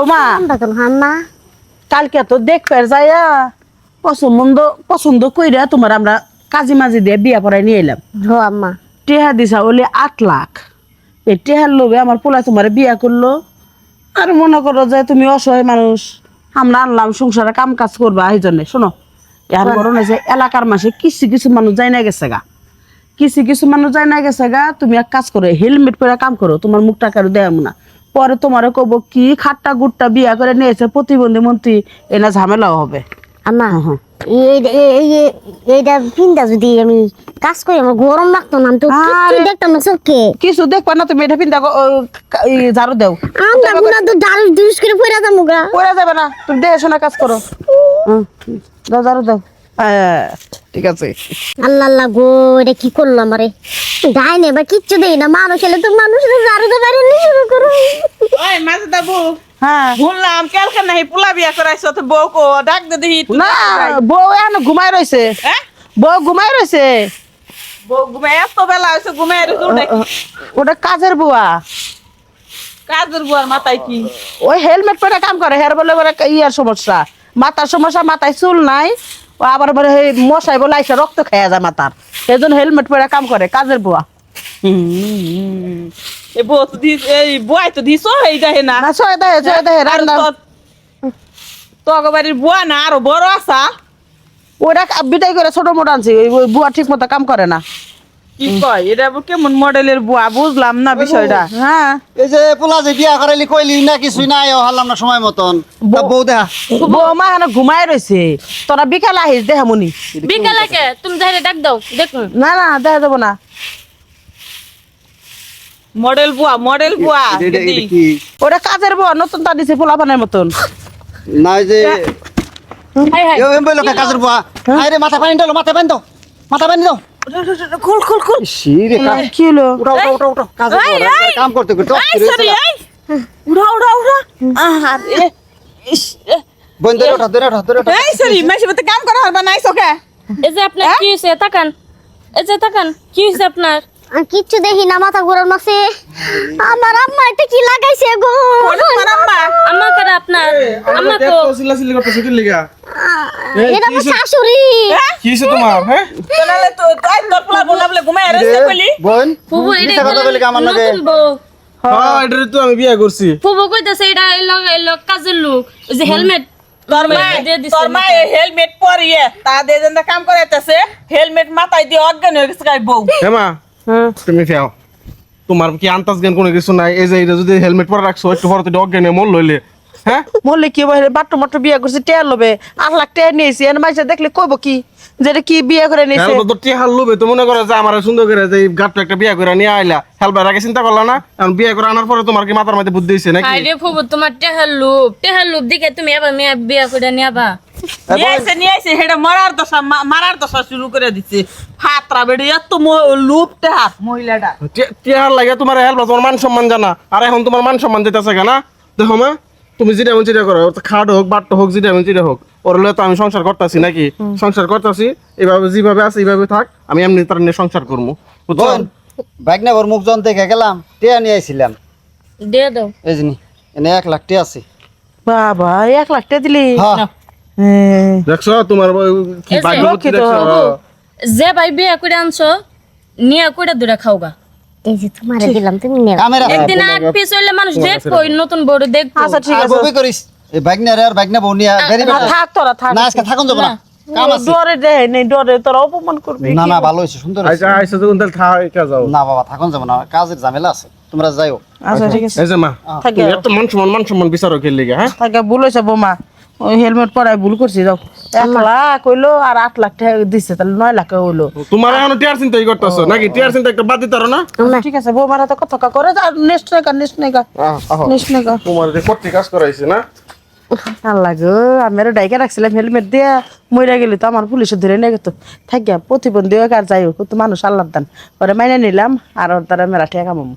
বৌমা কালকে তো দেখবে যাইয়া পছন্দ কইরা তোমার আমরা কাজী মাঝি দিয়ে বিয়া পড়াই নিয়ে এলাম। আম্মা টেহা দিছা ওলি 8 লাখ। এই টেহার লোভে আমার পোলা তোমার বিয়া করলো। আর মনে করো যে তুমি অসহায় মানুষ, আমরা আনলাম সংসারে কাম কাজ করবা এই জন্য। শোনো এখন করো না যে এলাকার মাসে কিছু মানুষ যাই না গেছে গা, কিছু মানুষ যাই না গেছে গা। তুমি এক কাজ করো, হেলমেট পরে কাম করো, তোমার মুখটা কারো দেয় না। পরে তোমার কব কি খাট্টা গুট্টা বিয়া করে নিয়েছে প্রতিবন্ধী মন্ত্রী, এনা ঝামেলাও হবে। আম্মা এইটা পিন্ডা যদি আমি কাজ করি আমার গরম লাগতো না, তো দেখতাম না চোখে। কিছু দেখবা না তুমি, এটা পিন্ডা ঝাড়ু দেও। আমরা তো দারু দুস করে পড়া যাবো গা। পড়া যাবে না, তুমি দেখে শোনা কাজ করো। দাও ঝাড়ু দাও। ঠিক আছে। আল্লাহ আল্লাহ গো, এটা কি করলো আমারে? ডাইনে বা কিচ্ছু দেই না, মানুষ এলে তো মানুষের ঝাড়ু তো বাইরে নিয়ে শুরু করো। ওই মাঝে দাবু হ্যাঁ শুনলাম কালকে নাহি পোলা বিয়া করাইছো, তো বউ কো ডাক দে দেখি। না, বউ এখন ঘুমাই রয়েছে। হ্যাঁ বউ ঘুমাই রয়েছে। বউ ঘুমায় এত বেলা হয়েছে, ঘুমায় রয়েছে। ওটা কি ওটা কাজের বুয়া। কাজের বুয়ার মাথায় কি? ওই হেলমেট পরে কাম করে, হের বলে বলে ইয়ার সমস্যা, মাথার সমস্যা, মাথায় চুল নাই। ও আবার বলে মশাই বলে আইসা রক্ত খেয়ে যায় মাথার, এই জন্য হেলমেট পরে কাম করে, কাজের বুয়া। এই বউ তো এই বুয়াই তো দিছো এইটা হে না। না ছয় দেহে রান্না। তো বাড়ির বুয়া না আরো বড় আসা। ওরা বিদায় করে ছোট মোটো আনছি, ওই বুয়া ঠিক মতো কাম করে না। কি কয় এটা কেমন মডেলের বুয়া, বুঝলাম না বিষয়টা। হ্যাঁ এই যে পোলা যে বিয়া করাইলি কইলি না কিছুই নাই, হারলাম না সময় মতন। বউ দেখা বৌমা এখন ঘুমাই রয়েছে, তোরা বিকালে আহিস দেখা মনি। বিকালে কে তুমি যাইলে ডাক দাও দেখুন। না না দেখা যাবো না। মডেল বুয়া, মডেল বুয়া। এটা কি ওটা কাজের বুয়া, নতুন তা দিছে পোলাপানের মতন। না যে হাই হাই এম বইলো কাজের বুয়া। আরে মাথা পানি দাও, মাথা পানি দাও, মাথা পানি দাও। খুল খুল খুল। শিরে কি হলো? উঠা উঠা উঠা উঠা, কাজের বুয়া কাম করতে করতে সরি এই উড়া উড়া উড়া। আরে ইস বন্ধ ওঠা ধরে ওঠা ধরে ওঠা। এই সরি মাইসে মতে কাম করা হবা নাইস ওকে। এই যে আপনার কি হইছে তাকান, এই যে তাকান কি হইছে আপনার? আর কিচ্ছু দেখি না, মাথা ঘুরান মাসে। আমার আম্মা এটা কি লাগাইছে গো? তোমার আম্মা আম্মা কারা আপনার? আম্মা তো চিল্লাচিল্লি করতেছো কি লিগা? এটা আমার শাশুড়ি। কি হইছে তোমার? হ্যাঁ তাহলে তো তাই তোর পোলা বলাবলে ঘুমায় রইছে কইলি। বোন ফুবু মিথ্যা কথা বলে কি আমার লগে? নতুন বউ। হ্যাঁ এটারে তো আমি বিয়ে করছি। ফুবু কইতাছে এটা এলো কাজের লোক, ওই যে হেলমেট তোর মা দিয়ে দিছে। তোর মা হেলমেট পরিয়ে তা দিয়ে যেন কাম করাইতেছে, হেলমেট মাথায় দিয়ে অজ্ঞান হয়ে গেছে গাই বউ। হ্যাঁ মা তুমি ফেও, তোমার কি আন্তাজ জ্ঞান কোনো কিছু নাই? এই যে এটা যদি হেলমেট পরে রাখছো একটু পরে তো অজ্ঞানে মন লইলে। হ্যাঁ বললে কি বাট্টু মাট্টু বিয়ে করছে, টেয়ার লোবে 8 লাখ টেয়ার নিয়েছি। এর মাইসে দেখলে কইব কি যে এটা কি বিয়ে করে নিয়েছে। হেলবা তো টিহাল লবে তো মনে করো যে আমার সুন্দর করে যে গাটটা একটা বিয়ে করে নিয়ে আইলা, হেলবার আগে চিন্তা করলা না? এখন বিয়ে করে আনার পরে তোমার কি মাথার মধ্যে বুদ্ধি হইছে নাকি? আরে ফুবু তোমার টেহার লোভ দেখে তুমি এবার মেয়ে বিয়া করে নিয়াবা। নিয়ে আইছে হেডা মারার দশা শুরু করে দিচ্ছে। হাতরা বেড়ে এত লুপতে হাত মহিলাটা। টিহার লাগে তোমার হেলবা, তোমার মান সম্মান জানা। আর এখন তোমার মান সম্মান যেতেছে কেনা? দেখো মা তুমি যেটা এমন যেটা করো, খাট হোক বাট্ট হোক, যেটা এমন যেটা হোক, ওর হলে তো আমি সংসার করতেছি নাকি? সংসার করতেছি এইভাবে, যেভাবে আছে এইভাবে থাক, আমি এমনি তার নিয়ে সংসার করবো। বুঝছো? বোন বাইক না ওর মুখ জন দেখে গেলাম, টিয়া নিয়ে আইছিলাম। দিয়ে দাও। এই জিনি এনে 1 লাখ টিয়া আছে। বাবা 1 লাখ টাকা দিলি? হ্যাঁ দেখছো তোমার কি এই যে ভাগ্যবতী দেখছো? যে ভাই বিয়া করে আনছো নিয়ে কইরা দূরে খাওগা। এই যে তোমারে দিলাম, তুমি নেও। ক্যামেরা একদিন আগ পিছ হইলে মানুষ দেখবো, নতুন বড় দেখবো। আচ্ছা ঠিক আছে। বই করিস এই বাইক না রে, আর বাইক না বউনিয়া গাড়ি বেটা। থাক তোরা থাক। না আজকে থাকুন যাব না, কাম আছে। ডরে দে নেই, ডরে তোরা অপমান করবি। না না ভালো হইছে, সুন্দর হইছে। আচ্ছা আইসা যখন তাহলে থাকা যাও। না বাবা থাকুন যাব না, কাজের ঝামেলা আছে, তোমরা যাইও। আচ্ছা ঠিক আছে এই যে মা থাকে। তুমি এত মান সম্মান বিচারও খেলে লিগা। হ্যাঁ থাকে ভুল হয়েছে বৌমা, ওই হেলমেট পরাই ভুল করছি। যাও 1 লাখ হইলো আর 8 লাখ টাকা দিচ্ছে, তাহলে 9 লাখ হইলো। তোমার এখন টিয়ার চিন্তাই করতেছো নাকি? টিয়ার চিন্তা একটা বাদ দিতে পারো না? ঠিক আছে বৌমারা তো কথা করে নেক্সট নেকা তোমার যে কত কাজ করাইছে না? আল্লাহ গো, আমি আরো ডাইকা রাখছিলাম হেলমেট দিয়া, মইরা গেলি তো আমার পুলিশে ধরে নিয়ে গেত। থাকিয়া প্রতিবন্ধী হোক আর যাই হোক, তো মানুষ আল্লাহ দান করে মাইনে নিলাম, আর ওর দ্বারা মেলা ঠেকা কামাবো।